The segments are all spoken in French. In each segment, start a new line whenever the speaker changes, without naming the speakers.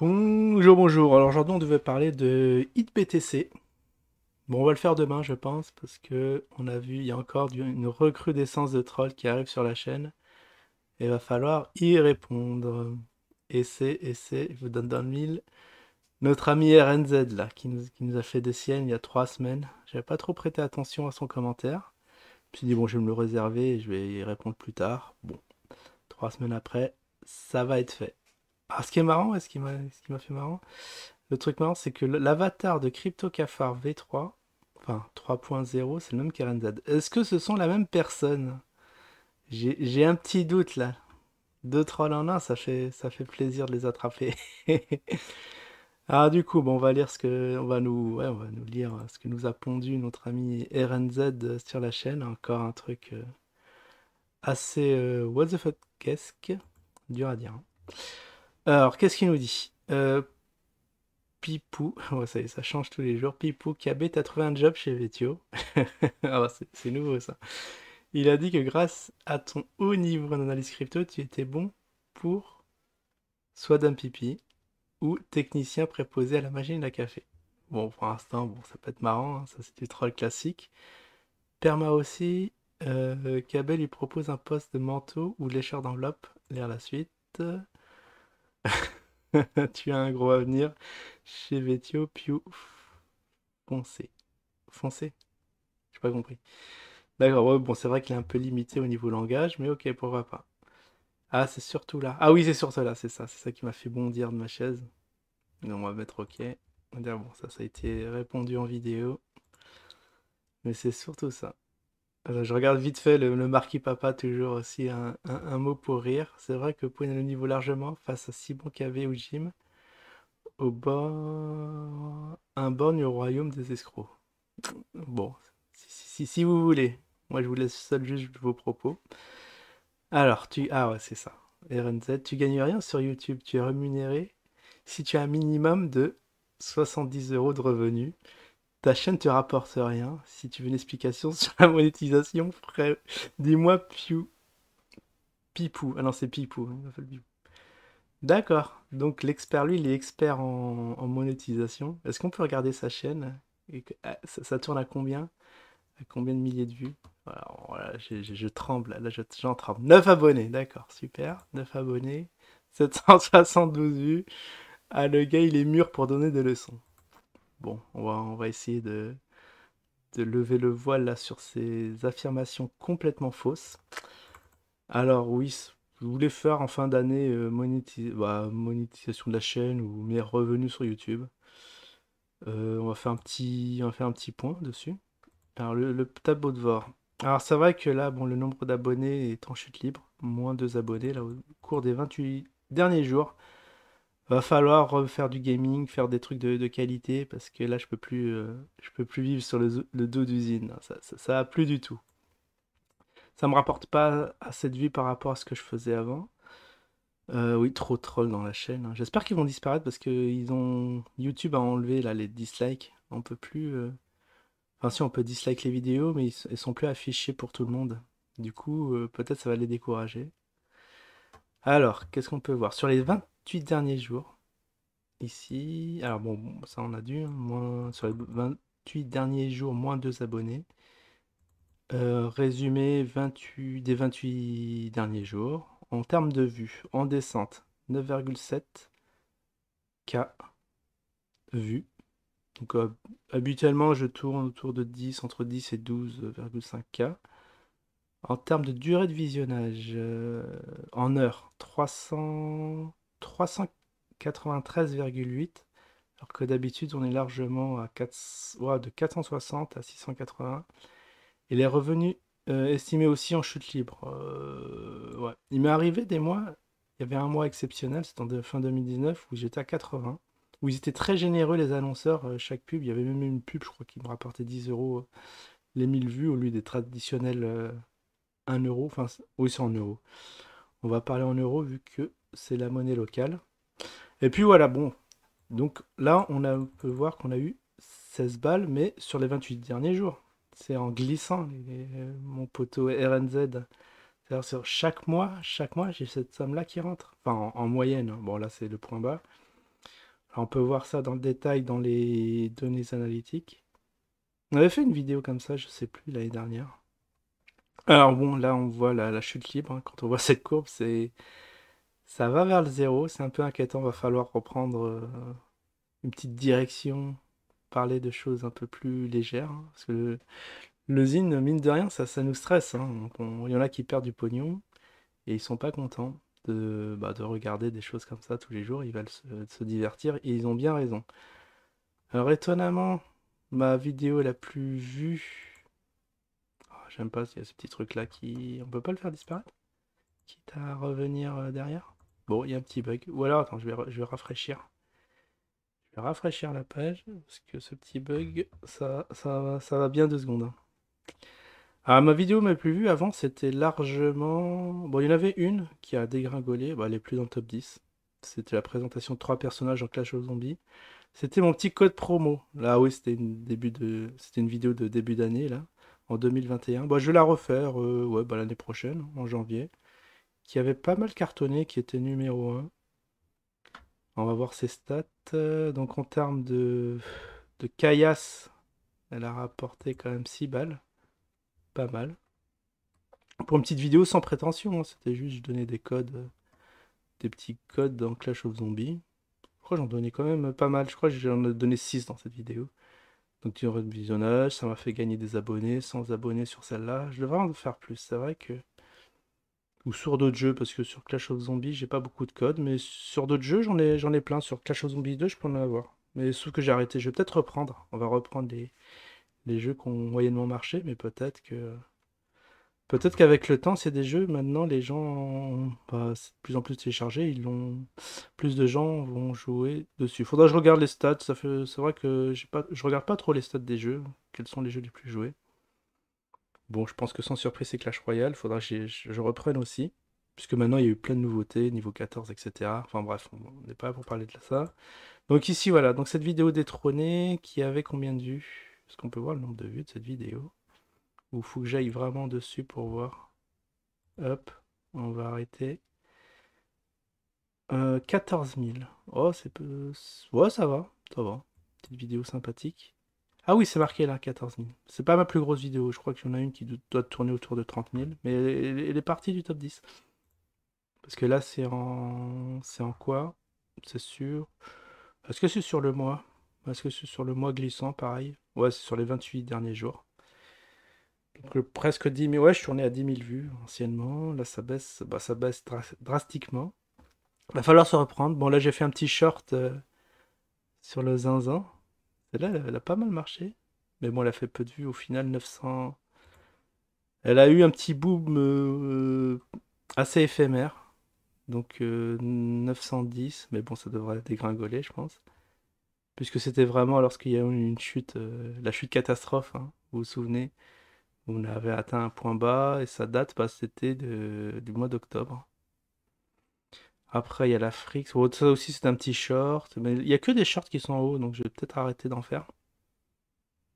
Bonjour, bonjour. Alors aujourd'hui on devait parler de HitBTC. Bon, on va le faire demain, je pense, parce que on a vu, il y a encore une recrudescence de trolls qui arrive sur la chaîne. Et il va falloir y répondre. Et c'est, je vous donne dans le mille, notre ami RNZ là, qui nous a fait des siennes il y a 3 semaines. J'avais pas trop prêté attention à son commentaire. Je me suis dit, bon, je vais me le réserver et je vais y répondre plus tard. Bon, 3 semaines après, ça va être fait. Ah, ce qui est marrant, et ce qui m'a fait marrant, le truc marrant, c'est que l'avatar de CryptoCafard V3, enfin 3.0, c'est le même qu'RNZ. Est-ce que ce sont la même personne? J'ai un petit doute là. Deux trolls en un, ça fait plaisir de les attraper. Alors du coup, bon, on va lire on va nous lire ce que nous a pondu notre ami RNZ sur la chaîne. Encore un truc assez what the fuck-esque, dur à dire, hein. Alors, qu'est-ce qu'il nous dit? Pipou, ouais, ça y est, ça change tous les jours. Pipou, KB, t'as trouvé un job chez Vetio. Ah bah, c'est nouveau ça. Il a dit que grâce à ton haut niveau en analyse crypto, tu étais bon pour soit d'un pipi ou technicien préposé à la machine à café. Bon, pour l'instant, bon, ça peut être marrant, hein, ça c'est du troll classique. Perma aussi, KB lui propose un poste de manteau ou lécheur d'enveloppe. Lire la suite. Tu as un gros avenir chez Vetio, Piu, foncé. Foncé? J'ai pas compris. D'accord, ouais, bon, c'est vrai qu'il est un peu limité au niveau langage, mais ok, pourquoi pas. Ah, c'est surtout là. Ah oui, c'est surtout là, c'est ça qui m'a fait bondir de ma chaise. Donc, on va mettre ok. On va dire, bon, ça a été répondu en vidéo, mais c'est surtout ça. Je regarde vite fait le Marquis Papa, toujours aussi un mot pour rire. C'est vrai que pour le niveau largement, face à si bon KV ou Jim, au bord... un borgne au royaume des escrocs. Bon, si vous voulez. Moi, je vous laisse seul juge de vos propos. Alors, ah ouais, c'est ça. RNZ, tu gagnes rien sur YouTube. Tu es rémunéré si tu as un minimum de 70 euros de revenus. Ta chaîne te rapporte rien. Si tu veux une explication sur la monétisation, frère, dis-moi Pipou. Ah non, c'est Pipou, hein, il m'appelle Pipou. D'accord. Donc l'expert, lui, il est expert en monétisation. Est-ce qu'on peut regarder sa chaîne? Ça tourne à combien? À combien de milliers de vues? Voilà, je tremble, là j'en tremble. 9 abonnés, d'accord, super. 9 abonnés, 772 vues. Ah, le gars, il est mûr pour donner des leçons. Bon, on va essayer de lever le voile là sur ces affirmations complètement fausses. Alors oui, je voulais faire en fin d'année monétisation de la chaîne ou mes revenus sur YouTube. On va faire un petit point dessus. Alors, le tableau de bord. Alors, c'est vrai que là, bon, le nombre d'abonnés est en chute libre. Moins 2 abonnés, là, au cours des 28 derniers jours. Va falloir refaire du gaming, faire des trucs de qualité, parce que là, je peux plus vivre sur le dos d'usine. Ça va plus du tout. Ça me rapporte pas assez de vues par rapport à ce que je faisais avant. Oui, trop de trolls dans la chaîne, hein. J'espère qu'ils vont disparaître parce que YouTube a enlevé là les dislikes. On peut plus. Enfin, si, on peut dislike les vidéos, mais ils sont plus affichés pour tout le monde. Du coup, peut-être ça va les décourager. Alors, qu'est-ce qu'on peut voir? Sur les 28 derniers jours, ici. Alors, bon, ça on a dû, hein, sur les 28 derniers jours, moins 2 abonnés. Résumé des 28 derniers jours. En termes de vues, en descente, 9,7 K vues. Donc, habituellement, je tourne autour de 10, entre 10 et 12,5 K. En termes de durée de visionnage, en heures, 393,8, alors que d'habitude on est largement à 4, ouais, de 460 à 680. Et les revenus estimés aussi en chute libre. Ouais. Il m'est arrivé des mois, il y avait un mois exceptionnel, c'était en fin 2019, où j'étais à 80, où ils étaient très généreux les annonceurs, chaque pub, il y avait même une pub, je crois, qui me rapportait 10 euros les 1000 vues au lieu des traditionnels 1 euro, enfin, oui, c'est en euros. On va parler en euros vu que c'est la monnaie locale. Et puis voilà, bon. Donc là, on peut voir qu'on a eu 16 balles, mais sur les 28 derniers jours. C'est en glissant, mon poteau RNZ. C'est-à-dire sur chaque mois, j'ai cette somme-là qui rentre. Enfin, en moyenne, hein. Bon, là, c'est le point bas. Alors, on peut voir ça dans le détail dans les données analytiques. On avait fait une vidéo comme ça, je sais plus, l'année dernière. Alors bon, là on voit la chute libre, hein. Quand on voit cette courbe, ça va vers le zéro, c'est un peu inquiétant, va falloir reprendre une petite direction, parler de choses un peu plus légères, hein, parce que le zine, mine de rien, ça nous stresse, hein. Donc, il y en a qui perdent du pognon et ils sont pas contents de regarder des choses comme ça tous les jours, ils veulent se divertir et ils ont bien raison. Alors étonnamment, ma vidéo la plus vue, j'aime pas, il y a ce petit truc là qui... On peut pas le faire disparaître? Quitte à revenir derrière. Bon, il y a un petit bug. Ou alors, attends, je vais rafraîchir. Je vais rafraîchir la page, parce que ce petit bug, ça va bien 2 secondes, hein. Ah, ma vidéo ma plus vue avant, c'était largement... Bon, il y en avait une qui a dégringolé, bah, elle est plus dans le top 10. C'était la présentation de 3 personnages en Clash of Zombies. C'était mon petit code promo. Là, oui, c'était une vidéo de début d'année, là, en 2021. Bon, je vais la refaire, ouais, bah, l'année prochaine, en janvier. Qui avait pas mal cartonné, qui était numéro 1. On va voir ses stats. Donc en termes de caillasse, elle a rapporté quand même 6 balles. Pas mal. Pour une petite vidéo sans prétention, hein, c'était juste je donnais des codes, des petits codes dans Clash of Zombies. Je crois que j'en donnais quand même pas mal. Je crois que j'en ai donné 6 dans cette vidéo. Donc tu aurais de visionnage, ça m'a fait gagner des abonnés, 100 abonnés sur celle-là. Je devrais en faire plus, c'est vrai que... Ou sur d'autres jeux, parce que sur Clash of Zombies, j'ai pas beaucoup de codes, mais sur d'autres jeux, j'en ai plein. Sur Clash of Zombies 2, je peux en avoir. Mais sauf que j'ai arrêté, je vais peut-être reprendre. On va reprendre les jeux qui ont moyennement marché, mais peut-être qu'avec le temps, c'est des jeux, maintenant, les gens, bah, c'est de plus en plus téléchargés, plus de gens vont jouer dessus. Faudra que je regarde les stats, c'est vrai que je regarde pas trop les stats des jeux, quels sont les jeux les plus joués. Bon, je pense que sans surprise, c'est Clash Royale. Faudra que je reprenne aussi. Puisque maintenant, il y a eu plein de nouveautés, niveau 14, etc. Enfin bref, on n'est pas là pour parler de ça. Donc ici, voilà. Donc cette vidéo détrônée, qui avait combien de vues? Est-ce qu'on peut voir le nombre de vues de cette vidéo? Ou il faut que j'aille vraiment dessus pour voir? Hop, on va arrêter. 14 000. Oh, c'est peu... Ouais, ça va, ça va. Petite vidéo sympathique. Ah oui, c'est marqué là, 14 000. C'est pas ma plus grosse vidéo, je crois qu'il y en a une qui doit tourner autour de 30 000, mais elle est partie du top 10. Parce que là, c'est en quoi? C'est sûr. Est-ce que c'est sur le mois? Est-ce que c'est sur le mois glissant, pareil? Ouais, c'est sur les 28 derniers jours. Donc presque 10 000. Ouais, je tournais à 10 000 vues anciennement. Là, ça baisse drastiquement. Va falloir se reprendre. Bon, là, j'ai fait un petit short sur le zinzin. Celle-là, elle a pas mal marché. Mais bon, elle a fait peu de vues. Au final, 900. Elle a eu un petit boom assez éphémère. Donc 910. Mais bon, ça devrait dégringoler, je pense. Puisque c'était vraiment lorsqu'il y a eu une chute, la chute catastrophe, hein, vous vous souvenez, où on avait atteint un point bas, et ça date, bah, c'était du mois d'octobre. Après, il y a l'Afrique. Bon, ça aussi, c'est un petit short. Mais il n'y a que des shorts qui sont en haut, donc je vais peut-être arrêter d'en faire.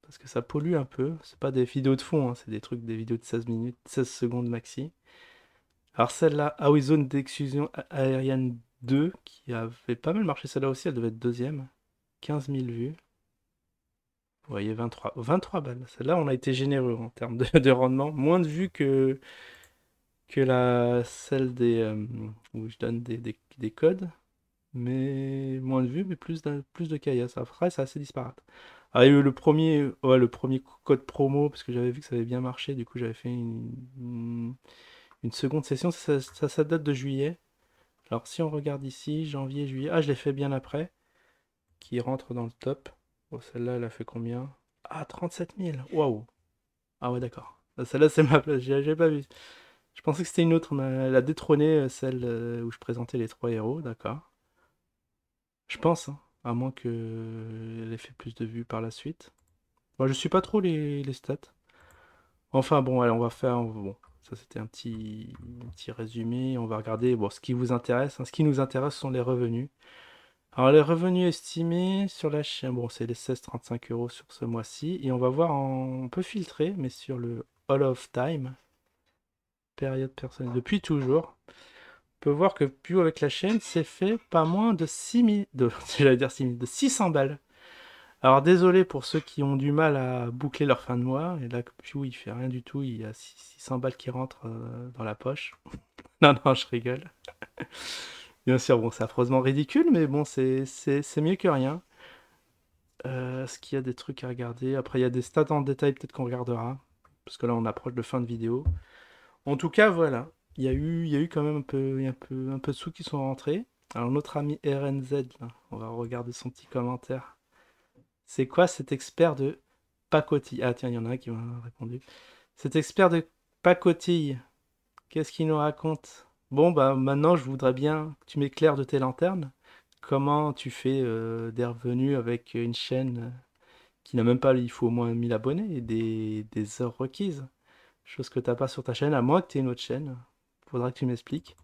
Parce que ça pollue un peu. C'est pas des vidéos de fond, hein, c'est des vidéos de 16 minutes, 16 secondes maxi. Alors celle-là, ah oui, zone d'exclusion aérienne 2, qui avait pas mal marché celle-là aussi, elle devait être deuxième. 15 000 vues. Vous voyez, 23 balles. Celle-là, on a été généreux en termes de rendement. Moins de vues que celle où je donne des codes. Mais moins de vues, mais plus de caillasse. Après, c'est assez disparate. Ah, il y a eu le premier code promo, parce que j'avais vu que ça avait bien marché. Du coup, j'avais fait une seconde session. Ça date de juillet. Alors, si on regarde ici, janvier, juillet. Ah, je l'ai fait bien après. Qui rentre dans le top. Bon, celle-là, elle a fait combien? Ah, 37 000. Waouh. Ah ouais, d'accord. Celle-là, c'est ma place. J'ai pas vu. Je pensais que c'était une autre, mais elle a détrôné celle où je présentais les 3 héros. D'accord. Je pense, hein. À moins qu'elle ait fait plus de vues par la suite. Moi, je suis pas trop les stats. Enfin, bon, allez, on va faire. Bon, ça, c'était un petit résumé. On va regarder bon, ce qui vous intéresse, hein. Ce qui nous intéresse sont les revenus. Alors, les revenus estimés sur la chaîne, bon, c'est les 16,35 € sur ce mois-ci. Et on va voir, on peut filtrer, mais sur le All of Time, période personnelle, depuis toujours. peux voir que Pio avec la chaîne, c'est fait pas moins de 6000, j'allais dire 6000, de 600 balles. Alors désolé pour ceux qui ont du mal à boucler leur fin de mois, et là Pio il fait rien du tout, il y a 600 balles qui rentrent dans la poche. Non, non, je rigole. Bien sûr, bon, c'est affreusement ridicule, mais bon, c'est mieux que rien. Est-ce qu'il y a des trucs à regarder? Après, il y a des stats en détail, peut-être qu'on regardera. Parce que là, on approche de fin de vidéo. En tout cas, voilà. Il y a eu quand même un peu de sous qui sont rentrés. Alors, notre ami RNZ, là, on va regarder son petit commentaire. C'est quoi cet expert de pacotille? Ah, tiens, il y en a un qui m'a répondu. Cet expert de pacotille, qu'est-ce qu'il nous raconte? Bon, bah, maintenant, je voudrais bien que tu m'éclaires de tes lanternes. Comment tu fais des revenus avec une chaîne qui n'a même pas, il faut au moins 1000 abonnés et des heures requises. Chose que t'as pas sur ta chaîne, à moins que tu aies une autre chaîne. Faudra que tu m'expliques.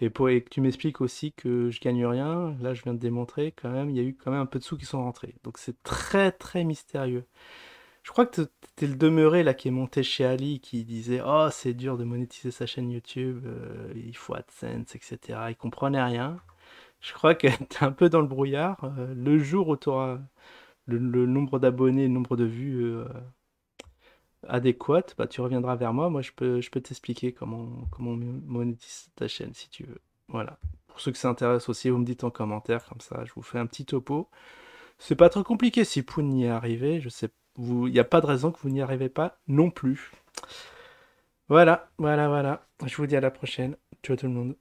Et que tu m'expliques aussi que je gagne rien. Là, je viens de démontrer quand même, il y a eu quand même un peu de sous qui sont rentrés. Donc c'est très très mystérieux. Je crois que t'es le demeuré là qui est monté chez Ali qui disait oh c'est dur de monétiser sa chaîne YouTube, il faut AdSense, etc. Il comprenait rien. Je crois que t'es un peu dans le brouillard. Le jour où tu auras le nombre d'abonnés, le nombre de vues adéquate, bah, tu reviendras vers moi. Moi, je peux t'expliquer comment on monétise ta chaîne si tu veux. Voilà. Pour ceux que ça intéresse aussi, vous me dites en commentaire, comme ça, je vous fais un petit topo. C'est pas trop compliqué si Poon y est arrivé. Je sais, il n'y a pas de raison que vous n'y arrivez pas non plus. Voilà, voilà, voilà. Je vous dis à la prochaine. Ciao tout le monde.